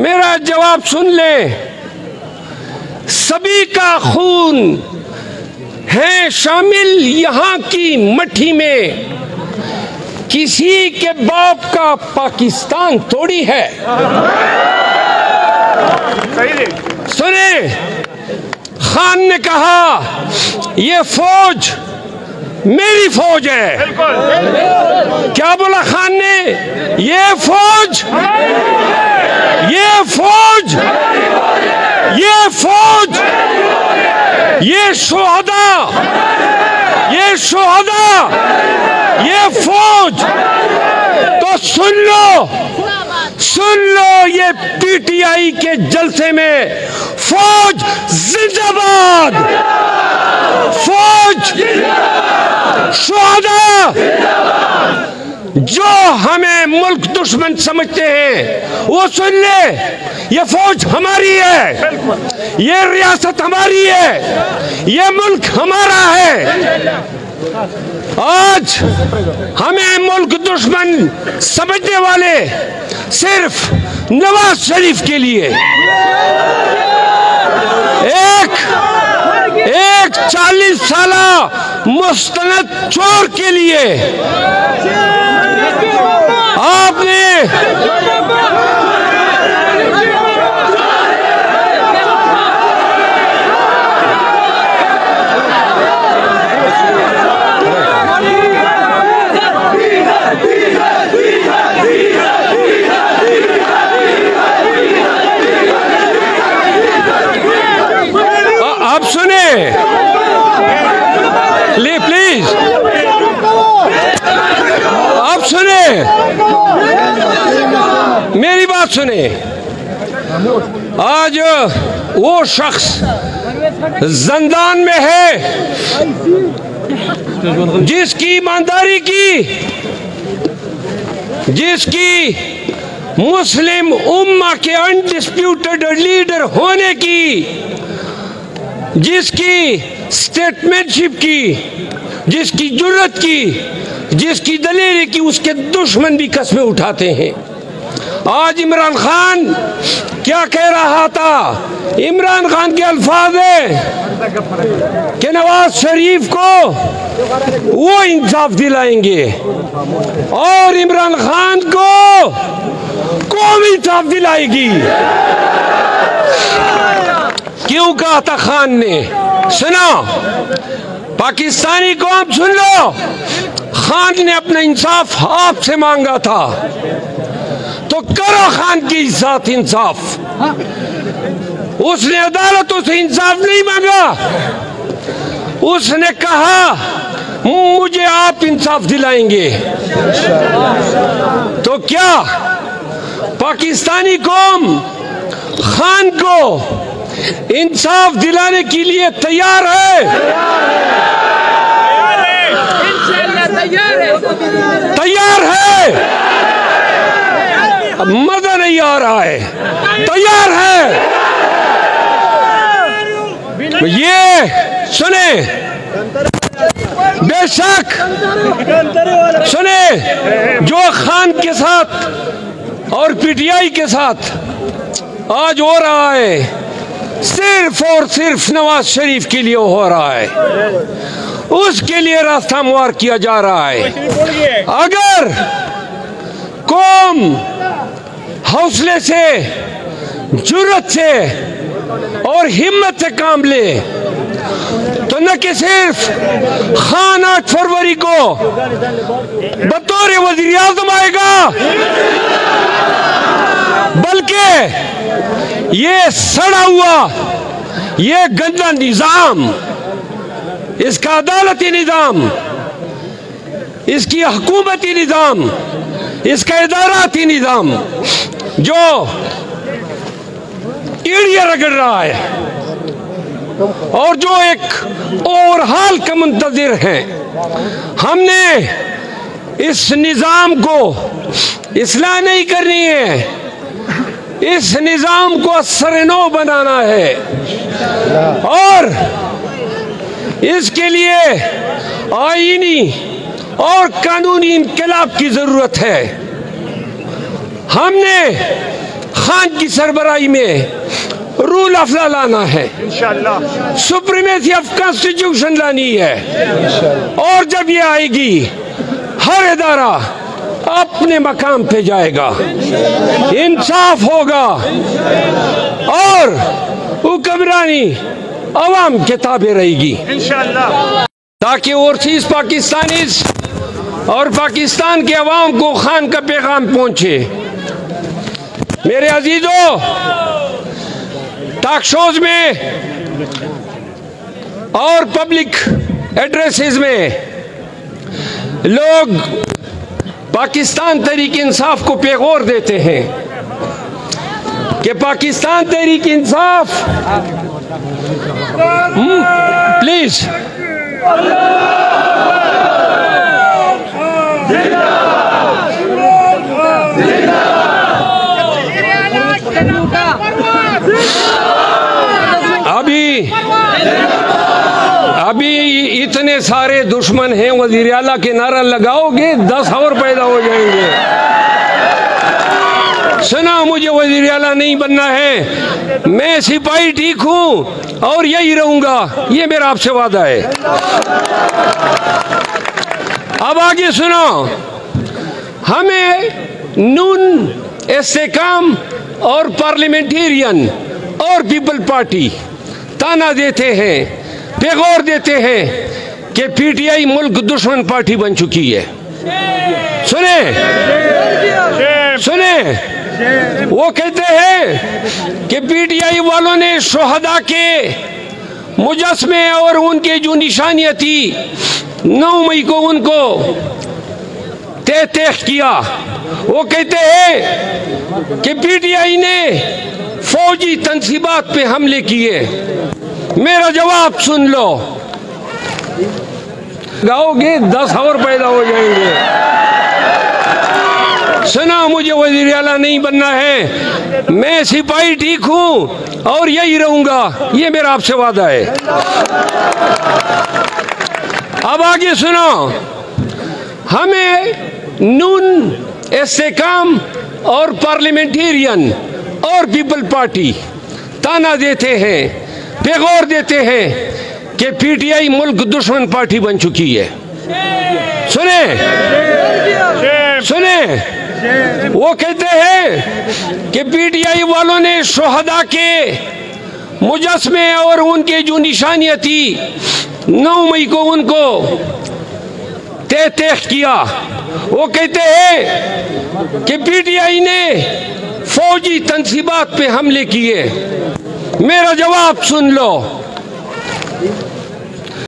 मेरा जवाब सुन ले। सभी का खून है शामिल यहाँ की मट्टी में, किसी के बाप का पाकिस्तान थोड़ी है। सुने, खान ने कहा ये फौज मेरी फौज है। क्या बोला खान ने? ये फौज, ये फौज, ये फौज, ये शोहदा, ये शोहदा, ये फौज। तो सुन लो, सुन लो, ये पीटीआई के जलसे में फौज जिंदाबाद, फौज शोहदा। जो हमें मुल्क दुश्मन समझते हैं वो सुन ले, ये फौज हमारी है, ये रियासत हमारी है, ये मुल्क हमारा है। आज हमें मुल्क दुश्मन समझने वाले सिर्फ नवाज शरीफ के लिए, एक 40 साला मुस्तनद चोर के लिए आपने आप सुने प्लीज, आप सुने, मेरी बात सुने। आज वो शख्स जिंदान में है जिसकी ईमानदारी की, जिसकी मुस्लिम उम्मा के अनडिस्प्यूटेड लीडर होने की, जिसकी स्टेटमेंटशिप की, जिसकी जुर्रत की, जिसकी दलेरी की, उसके दुश्मन भी कस्में उठाते हैं। आज इमरान खान क्या कह रहा था? इमरान खान के अल्फाज है कि नवाज शरीफ को वो इंसाफ दिलाएंगे और इमरान खान को कौम इंसाफ दिलाएगी। क्यों कहा था खान ने? सुनो, पाकिस्तानी कौम सुन लो, खान ने अपना इंसाफ आपसे मांगा था तो करो खान के साथ इंसाफ। उसने अदालतों से इंसाफ नहीं मांगा, उसने कहा मुझे आप इंसाफ दिलाएंगे। तो क्या पाकिस्तानी कौम खान को इंसाफ दिलाने के लिए तैयार है? तैयार है? मजा नहीं आ रहा है, तैयार है? ये सुने, बेशक सुने, जो खान के साथ और पीटीआई के साथ आज हो रहा है सिर्फ और सिर्फ नवाज शरीफ के लिए हो रहा है, उसके लिए रास्ता हमवार किया जा रहा है। अगर कौम हौसले से, जुर्रत से और हिम्मत से काम ले तो न कि सिर्फ खान 8 फरवरी को बतौर वज़ीर आज़म आएगा, बल्कि ये सड़ा हुआ, ये गंदा निजाम, इसका अदालती निजाम, इसकी हुकूमती निजाम, इसका इदाराती निजाम जो ईड़ियां रगड़ रहा है और जो एक ओवरहाल का मुंतज़िर है, हमने इस निजाम को इस्लाह नहीं करनी है, इस निजाम को असर-ए-नौ बनाना है और इसके लिए आईनी और कानूनी इनकलाब की जरूरत है। हमने खान की सरबराही में रूल ऑफ लॉ लाना है, सुप्रीमेसी ऑफ कॉन्स्टिट्यूशन लानी है, और जब ये आएगी हर इदारा अपने मकाम पे जाएगा, इंसाफ होगा और हुक्मरानी अवाम के ताबे रहेगी, ताकि ओवरसीज पाकिस्तानीज और पाकिस्तान के अवाम को खान का पैगाम पहुंचे। मेरे अजीजों, टॉक शोज में और पब्लिक एड्रेसेस में लोग पाकिस्तान तहरीक इंसाफ को पैगौर देते हैं कि पाकिस्तान तहरीक इंसाफ प्लीज अभी इतने सारे दुश्मन हैं, वजीर आला के नारा लगाओगे 10 और पैदा हो जाएंगे। सुना, मुझे वजीर आला नहीं बनना है, मैं सिपाही ठीक हूं और यही रहूंगा, ये मेरा आपसे वादा है। अब आगे सुनो, हमें नून, इस्तेकाम और पार्लियामेंटेरियन और पीपल पार्टी ताना देते हैं, पैगौर देते हैं कि पीटीआई मुल्क दुश्मन पार्टी बन चुकी है। सुने सुने, वो कहते हैं कि पीटीआई वालों ने शोहदा के मुजस्मे और उनके जो निशानियां थी 9 मई को उनको तहत किया। वो कहते हैं कि पीटीआई ने फौजी तंसीबात पे हमले किए। मेरा जवाब सुन लो, गाओगे 10 और पैदा हो जाएंगे। सुना, मुझे वजीर आला नहीं बनना है, मैं सिपाही ठीक हूं और यही रहूंगा, ये मेरा आपसे वादा है। अब आगे सुनो, हमें नून, इस्तेकाम और पार्लियामेंटेरियन और पीपल पार्टी ताना देते हैं, पैगौर देते हैं कि पीटीआई मुल्क दुश्मन पार्टी बन चुकी है। सुने सुने, वो कहते हैं कि पीटीआई वालों ने शोहदा के मुजस्मे और उनके जो निशानियां थी 9 मई को उनको तहत किया। वो कहते हैं कि पीटीआई ने फौजी तंसीबात पे हमले किए। मेरा जवाब सुन लो,